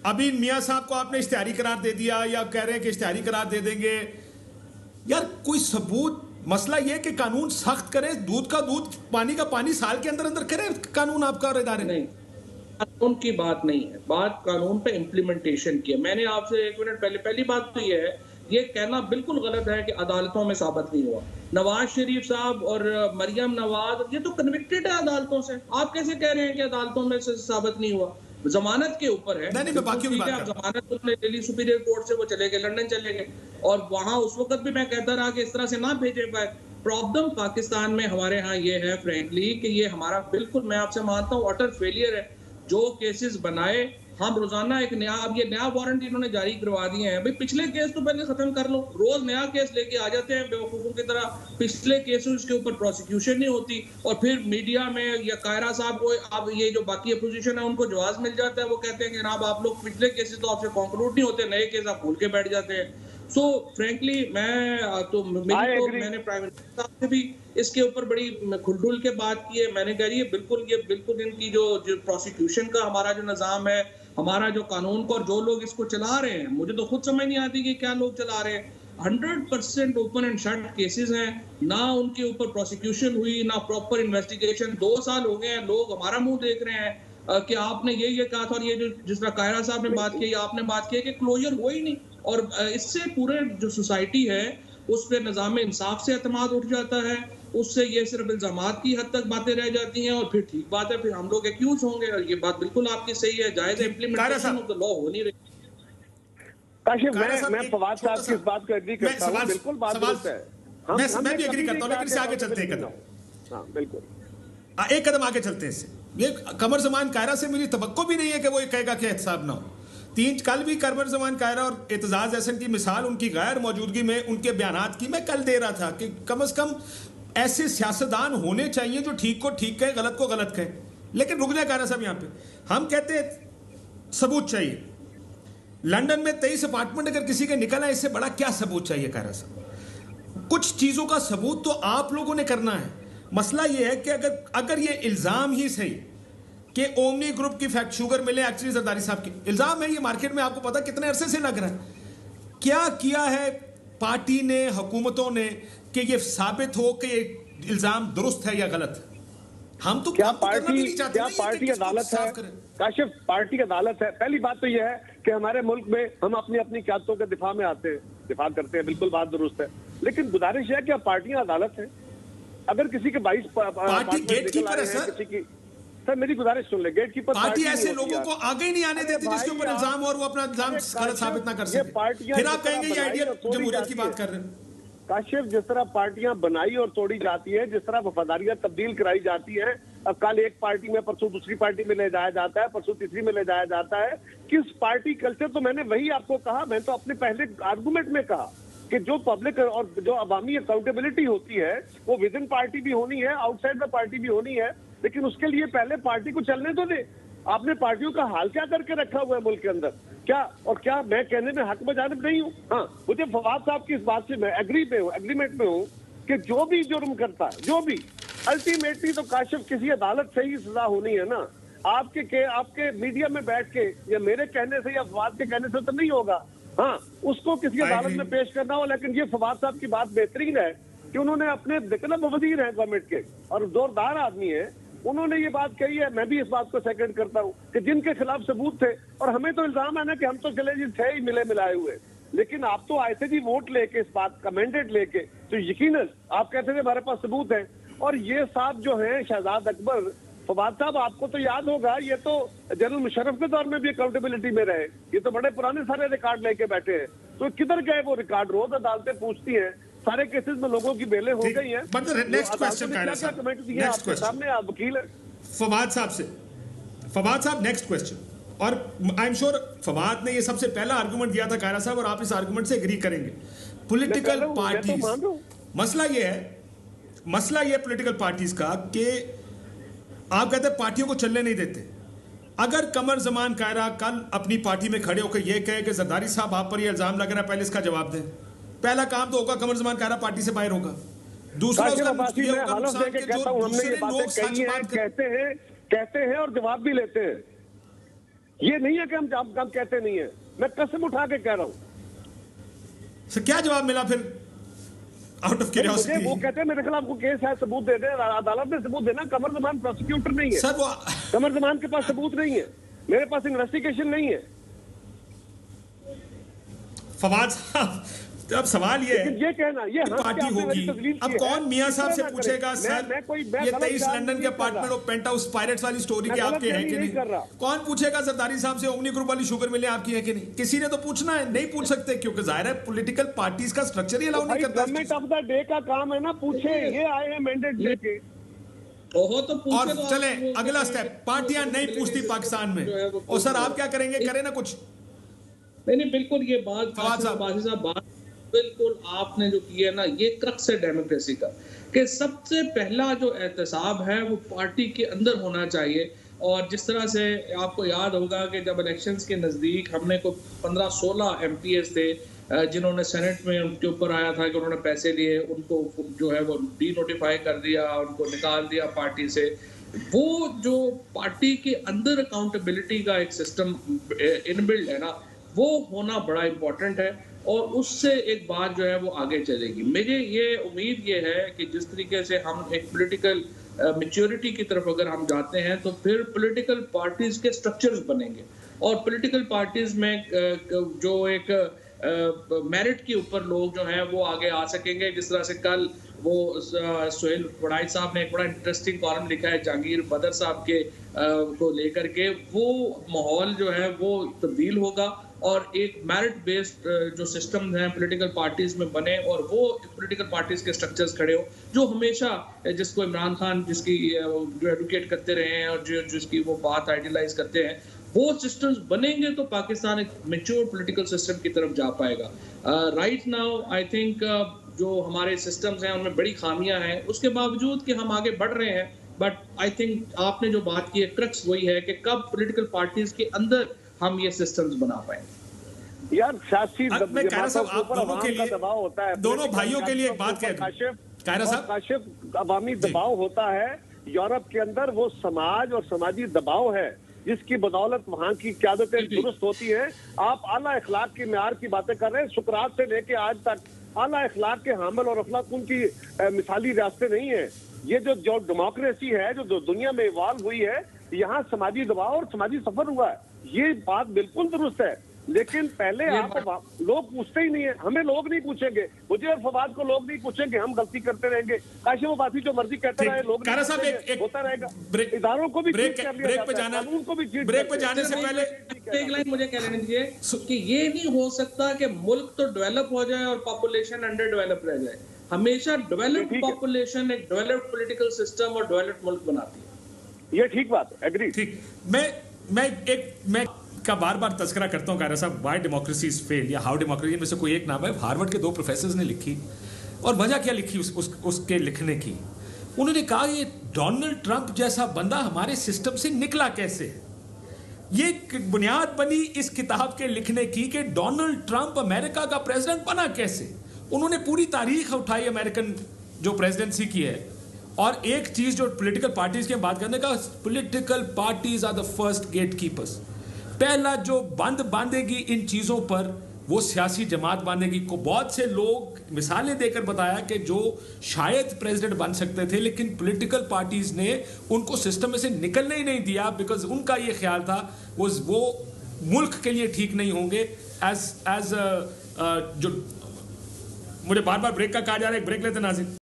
अभी मियां साहब को आपने इश्तिहारी करार दे दिया या कह रहे हैं कि इश्तिहारी करार दे देंगे। यार कोई सबूत, मसला यह कि कानून सख्त करें, दूध का दूध पानी का पानी, साल के अंदर अंदर करें कानून आपका और इदारे। नहीं, कानून की बात नहीं है, बात कानून पे इम्प्लीमेंटेशन की है। मैंने आपसे 1 मिनट पहले, पहली बात तो ये है, ये कहना बिल्कुल गलत है कि अदालतों में साबित नहीं हुआ। नवाज शरीफ साहब और मरियम नवाज ये तो कन्विक्टेड है अदालतों से, आप कैसे कह रहे हैं कि अदालतों में से साबित नहीं हुआ? जमानत के ऊपर है। नहीं, मैं बाकी बात आप जमानत उन्होंने दिल्ली सुपीरियर कोर्ट से वो चले गए, लंदन चले गए, और वहां उस वक्त भी मैं कहता रहा कि इस तरह से ना भेजे पाए। प्रॉब्लम पाकिस्तान में हमारे यहाँ ये है फ्रेंकली कि ये हमारा बिल्कुल, मैं आपसे मानता हूँ, अटर फेलियर है। जो केसेस बनाए हम रोजाना एक नया, अब ये नया वारंट इन्होंने जारी करवा दिए हैं, भाई पिछले केस तो पहले खत्म कर लो, रोज नया केस लेके आ जाते हैं बेवकूफों की तरह। पिछले केसेस के ऊपर प्रोसिक्यूशन नहीं होती और फिर मीडिया में या कायरा साहब को, अब ये जो बाकी अपोजिशन है उनको जवाब मिल जाता है, वो कहते हैं कि जनाब आप लोग पिछले केसेस तो आपसे कंक्लूड नहीं होते, नए केस आप खोल के बैठ जाते हैं। सो फ्रेंकली मैंने प्राइम मिनिस्टर साहब से भी इसके ऊपर बड़ी खुलडुल के बात की है। मैंने कह रही है बिल्कुल इनकी जो प्रोसिक्यूशन का हमारा जो निज़ाम है, हमारा जो कानून को, और जो लोग इसको चला रहे हैं, मुझे तो खुद समझ नहीं आती कि क्या लोग चला रहे हैं। 100% ओपन एंड शट केसेस हैं, ना उनके ऊपर प्रोसिक्यूशन हुई, ना प्रॉपर इन्वेस्टिगेशन। 2 साल हो गए हैं, लोग हमारा मुंह देख रहे हैं कि आपने ये कहा था, और ये जो जिस तरह कायरा साहब ने बात की, आपने बात की कि क्लोजर हो ही नहीं, और इससे पूरे जो सोसाइटी है उस पर निज़ाम इंसाफ से एतमाद उठ जाता है, उससे ये सिर्फ इल्जामात की हद तक बातें रह जाती हैं, और फिर ठीक बात है, फिर हम लोग एक्यूज होंगे। और ये बात बिल्कुल आपकी सही है, जायज इम्प्लीमेंटेशन ऑफ द लॉ हो नहीं रही। काशिफ, मैं फवाद साहब की इस बात को एग्री करता हूं, बिल्कुल बात दुरुस्त है। मैं भी एग्री करता हूं, लेकिन इससे आगे चलते हैं कदम। हाँ बिल्कुल, एक कदम आगे चलते हैं। इससे ये कमर जमान कायरा से मुझे तवक्को भी नहीं है कि वो ये कहेगा कि एहतसाब ना हो। कल भी कमर जमान कायरा और एतजाज एहसन की मिसाल उनकी गैर मौजूदगी में उनके बयानात की मैं कल दे रहा था कि कम से कम ऐसे सियासतदान होने चाहिए जो ठीक को ठीक कहे, गलत को गलत कहे। लेकिन रुक जाए कायरा साहब, यहाँ पे हम कहते हैं सबूत चाहिए। लंदन में 23 अपार्टमेंट अगर किसी के निकला, इससे बड़ा क्या सबूत चाहिए कायरा साहब? कुछ चीजों का सबूत तो आप लोगों ने करना है। मसला यह है कि अगर ये इल्जाम ही सही कि ओमनी ग्रुप की फैक्ट शुगर मिले, एक्चुअली जरदारी साहब की इल्जाम है, ये मार्केट में आपको पता कितने अरसे से लग रहा है। क्या किया है पार्टी ने, हुकूमतों ने, कि ये साबित हो कि ये इल्जाम दुरुस्त है या गलत है? हम तो क्या पार्टी अदालत है काशिफ? पार्टी अदालत है। पहली बात तो यह है कि हमारे मुल्क में हम अपनी अपनी क़यादतों के दिफा में आते हैं, दिफा करते हैं, बिल्कुल बात दुरुस्त है। लेकिन गुजारिश है कि अब पार्टियां अदालत है। अगर किसी के 22 पार्टी गेटकीपर है सर, किसी की, सर मेरी गुजारिश सुन ले, गेटकीपर पार्टी ऐसे लोगों को आगे ही नहीं आने देती जिसके ऊपर इल्जाम और वो अपना इल्जाम गलत साबित ना कर सके। फिर आप कहेंगे ये आइडिया जमहूरियत की बात कर रहे हैं। काशिफ, जिस तरह पार्टियां बनाई और तोड़ी जाती है, जिस तरह वफादारियां तब्दील कराई जाती है, अब कल एक पार्टी में, परसों दूसरी पार्टी में ले जाया जाता है, परसों तीसरी में ले जाया जाता है। किस पार्टी कल्चर, तो मैंने वही आपको कहा, मैं तो अपने पहले आर्गुमेंट में कहा कि जो पब्लिक और जो अवामी अकाउंटेबिलिटी होती है वो विद इन पार्टी भी होनी है, आउटसाइड द पार्टी भी होनी है, लेकिन उसके लिए पहले पार्टी को चलने तो दे। आपने पार्टियों का हाल क्या करके रखा हुआ है मुल्क के अंदर? क्या और क्या मैं कहने में हक में जानिब नहीं हूँ। हाँ, मुझे फवाद साहब की इस बात से मैं एग्रीमेंट में हूँ कि जो भी जुर्म करता है, जो भी, अल्टीमेटली तो काशिफ किसी अदालत से ही सजा होनी है ना। आपके मीडिया में बैठ के या मेरे कहने से या फवाद के कहने से तो नहीं होगा। हाँ, उसको किसी अदालत में पेश करना हो। लेकिन ये फवाद साहब की बात बेहतरीन है कि उन्होंने अपने, देखना वजीर है गवर्नमेंट के और जोरदार आदमी है, उन्होंने ये बात कही है। मैं भी इस बात को सेकंड करता हूँ कि जिनके खिलाफ सबूत थे, और हमें तो इल्जाम है ना कि हम तो चले जी थे ही मिले मिलाए हुए, लेकिन आप तो आए थे जी वोट लेके, इस बात का मैंडेट लेके, तो यकीनन आप कहते थे हमारे पास सबूत है। और ये साहब जो है शहजाद अकबर, फवाद साहब आपको तो याद होगा, ये तो जनरल मुशर्रफ के दौर में भी अकाउंटेबिलिटी में रहे, ये तो बड़े पुराने सारे रिकॉर्ड लेके बैठे हैं। तो किधर गए वो रिकॉर्ड? रोज अदालतें पूछती हैं, सारे केसेस में लोगों की बेलें हो गई हैं। नेक्स्ट क्वेश्चन आपके सामने, आप वकील है फवाद साहब से। फवाद साहब, नेक्स्ट क्वेश्चन, और आई एम श्योर फवाद ने ये सबसे पहला आर्गुमेंट दिया था कायरा साहब, और आप इस आर्गुमेंट से एग्री करेंगे। पॉलिटिकल पार्टीज, मसला ये है पॉलिटिकल पार्टीज का कि आप कहते हैं पार्टियों को चलने नहीं देते। अगर कमर जमान कायरा कल अपनी पार्टी में खड़े होकर यह कहे कि जरदारी साहब आप पर यह इल्जाम लग रहा है, पहले इसका जवाब दें। पहला काम तो होगा कमर जमान कायरा पार्टी से बाहर होगा। दूसरा उसका कहते हैं और जवाब भी लेते हैं। ये नहीं है कि हम कहते नहीं है, मैं कसम उठा के कह रहा हूं। सर क्या जवाब मिला फिर आउट ऑफ क्यूरियोसिटी? वो कहते हैं मेरे खिलाफ को केस है, सबूत दे दे, अदालत में सबूत देना। कमर जमान प्रोसिक्यूटर नहीं है सर, वो कमर जमान के पास सबूत नहीं है, मेरे पास इन्वेस्टिगेशन नहीं है। फवाद साहब, अब सवाल ये है, ये कहना ये पार्टी होगी, अब कौन मियां साहब से पूछेगा सर ये 23 लंदन के अपार्टमेंट और पेंट हाउस पायरेट्स वाली स्टोरी के आपके हैं कि नहीं? कौन पूछेगा सरदारी साहब से ओमनी ग्रुप वाली शुगर मिले आपकी है कि नहीं? किसी ने तो पूछना है, नहीं पूछ सकते क्योंकि जाहिर है पॉलिटिकल पार्टीज का स्ट्रक्चर ही अलाउ नहीं करता। गवर्नमेंट ऑफ द डे का काम है ना, पूछे, ये आए हैं मैंडेट लेके। और चले अगला स्टेप, पार्टियां नहीं पूछती पाकिस्तान में, और सर आप क्या करेंगे? करें ना कुछ? नहीं, बिल्कुल ये बात बिल्कुल आपने जो किया है ना, ये क्रक्स है डेमोक्रेसी का, कि सबसे पहला जो एहतसाब है वो पार्टी के अंदर होना चाहिए। और जिस तरह से आपको याद होगा कि जब इलेक्शंस के नज़दीक हमने को 15-16 MPs थे जिन्होंने सेनेट में उनके ऊपर आया था कि उन्होंने पैसे लिए, उनको जो है वो डी नोटिफाई कर दिया, उनको निकाल दिया पार्टी से। वो जो पार्टी के अंदर अकाउंटेबिलिटी का एक सिस्टम इनबिल्ड है ना, वो होना बड़ा इम्पोर्टेंट है, और उससे एक बात जो है वो आगे चलेगी। मुझे ये उम्मीद ये है कि जिस तरीके से हम एक पॉलिटिकल मैच्योरिटी की तरफ अगर हम जाते हैं तो फिर पॉलिटिकल पार्टीज के स्ट्रक्चर्स बनेंगे, और पॉलिटिकल पार्टीज में जो एक मेरिट के ऊपर लोग जो हैं वो आगे आ सकेंगे। जिस तरह से कल वो सोहेल वड़ाई साहब ने एक बड़ा इंटरेस्टिंग कॉलम लिखा है जहांगीर बदर साहब के को लेकर के, वो माहौल जो है वो तब्दील होगा और एक मेरिट बेस्ड जो सिस्टम है पॉलिटिकल पार्टीज में बने, और वो पॉलिटिकल पार्टीज के स्ट्रक्चर्स खड़े हो जो हमेशा जिसको इमरान खान जिसकी जो एडवोकेट करते रहे हैं और जो जिसकी वो बात आइडियलाइज करते हैं, वो सिस्टम्स बनेंगे तो पाकिस्तान एक मैच्योर पॉलिटिकल सिस्टम की तरफ जा पाएगा। राइट नाउ आई थिंक जो हमारे सिस्टम्स हैं उनमें बड़ी खामियां हैं, उसके बावजूद कि हम आगे बढ़ रहे हैं, बट आई थिंक आपने जो बात की है क्रक्स वही है कि कब पॉलिटिकल पार्टीज के अंदर हम ये सिस्टम्स बना पाएंगे। यार सियासी मैं कायरा साहब आप दोनों के लिए दबाव होता है, दोनों भाइयों के लिए एक बात कह दूं कायरा साहब, काशिफ अवामी दबाव होता है यूरोप के अंदर, वो समाज और समाजी दबाव है जिसकी बदौलत वहां की क़यादतें दुरुस्त होती हैं। आप आला इखलाक की मेयार की बातें कर रहे हैं, सुकरात से लेके आज तक आला इखलाक के हामिल और अखलाकुन की मिसाली रास्ते नहीं है। ये जो डेमोक्रेसी है जो दुनिया में इवॉल्व हुई है, यहाँ समाजी दबाव और समाजी सफर हुआ है, ये बात बिल्कुल दुरुस्त है। लेकिन पहले आप लोग पूछते ही नहीं है, हमें लोग नहीं पूछेंगे, मुझे और फवाद को लोग नहीं पूछेंगे, हम गलती करते रहेंगे, काशिफ अब्बासी जो मर्जी कहते रहे, लोग कायरा साहब एक होता रहेगा। इदारों को भी ब्रेक पे जाना, उनको भी ब्रेक पे जाने से पहले एक लाइन मुझे कह लेने दीजिए कि ये नहीं हो सकता कि मुल्क तो डेवलप हो जाए और पॉपुलेशन अंडर डेवलप रह जाए। हमेशा डेवलप्ड पॉपुलेशन एक डेवलप्ड पॉलिटिकल सिस्टम और डेवलप्ड मुल्क बनाती है। ये ठीक बात है, एग्री। ठीक, मैं का बार बार तस्करा करता हूँ कायरा साहब, व्हाई डेमोक्रेसी इज फेल या हाउ डेमोक्रेसी में से कोई एक नाम है, हार्वर्ड के 2 प्रोफेसर्स ने लिखी, और वजह क्या लिखी उसके लिखने की, उन्होंने कहा ये डोनाल्ड ट्रंप जैसा बंदा हमारे सिस्टम से निकला कैसे। ये बुनियाद बनी इस किताब के लिखने की कि डोनाल्ड ट्रंप अमेरिका का प्रेसिडेंट बना कैसे। उन्होंने पूरी तारीख उठाई अमेरिकन जो प्रेसिडेंसी की है, और एक चीज जो पॉलिटिकल पार्टीज की बात करने का, political parties are the first gatekeepers. पहला जो बंद बांधेगी इन चीजों पर वो सियासी जमात बांधेगी। को बहुत से लोग मिसालें देकर बताया कि जो शायद प्रेसिडेंट बन सकते थे, लेकिन पॉलिटिकल पार्टीज ने उनको सिस्टम में से निकलने ही नहीं दिया, बिकॉज उनका ये ख्याल था वो मुल्क के लिए ठीक नहीं होंगे। एज जो मुझे बार बार ब्रेक का कहा जा रहा है, ब्रेक लेते नाज़रीन।